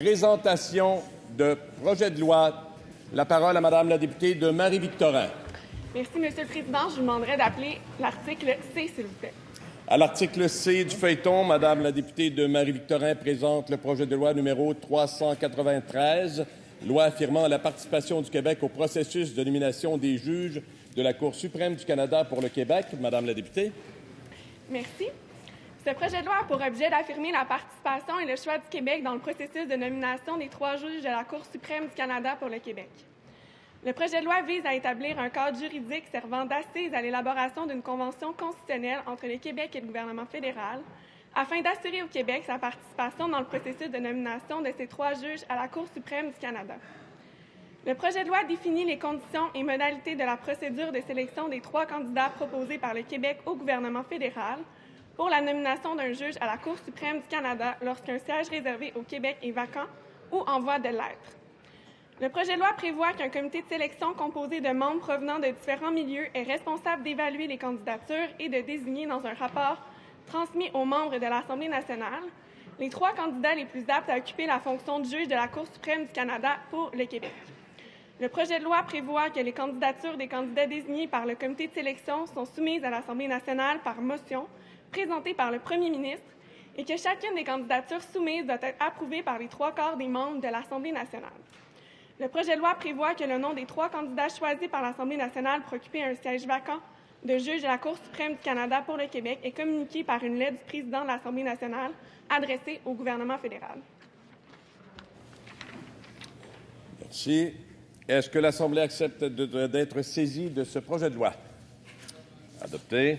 Présentation de projet de loi. La parole à Madame la députée de Marie-Victorin. Merci, Monsieur le Président. Je vous demanderai d'appeler l'article C, s'il vous plaît. À l'article C du feuilleton, Madame la députée de Marie-Victorin présente le projet de loi numéro 393, loi affirmant la participation du Québec au processus de nomination des juges de la Cour suprême du Canada pour le Québec. Madame la députée. Merci. Ce projet de loi a pour objet d'affirmer la participation et le choix du Québec dans le processus de nomination des 3 juges de la Cour suprême du Canada pour le Québec. Le projet de loi vise à établir un cadre juridique servant d'assise à l'élaboration d'une convention constitutionnelle entre le Québec et le gouvernement fédéral, afin d'assurer au Québec sa participation dans le processus de nomination de ces 3 juges à la Cour suprême du Canada. Le projet de loi définit les conditions et modalités de la procédure de sélection des 3 candidats proposés par le Québec au gouvernement fédéral pour la nomination d'un juge à la Cour suprême du Canada lorsqu'un siège réservé au Québec est vacant ou en voie de l'être. Le projet de loi prévoit qu'un comité de sélection composé de membres provenant de différents milieux est responsable d'évaluer les candidatures et de désigner dans un rapport transmis aux membres de l'Assemblée nationale les 3 candidats les plus aptes à occuper la fonction de juge de la Cour suprême du Canada pour le Québec. Le projet de loi prévoit que les candidatures des candidats désignés par le comité de sélection sont soumises à l'Assemblée nationale par motion présentée par le premier ministre et que chacune des candidatures soumises doit être approuvée par les 3/4 des membres de l'Assemblée nationale. Le projet de loi prévoit que le nom des 3 candidats choisis par l'Assemblée nationale pour occuper un siège vacant de juge de la Cour suprême du Canada pour le Québec est communiqué par une lettre du président de l'Assemblée nationale adressée au gouvernement fédéral. Merci. Est-ce que l'Assemblée accepte d'être saisie de ce projet de loi? Adopté.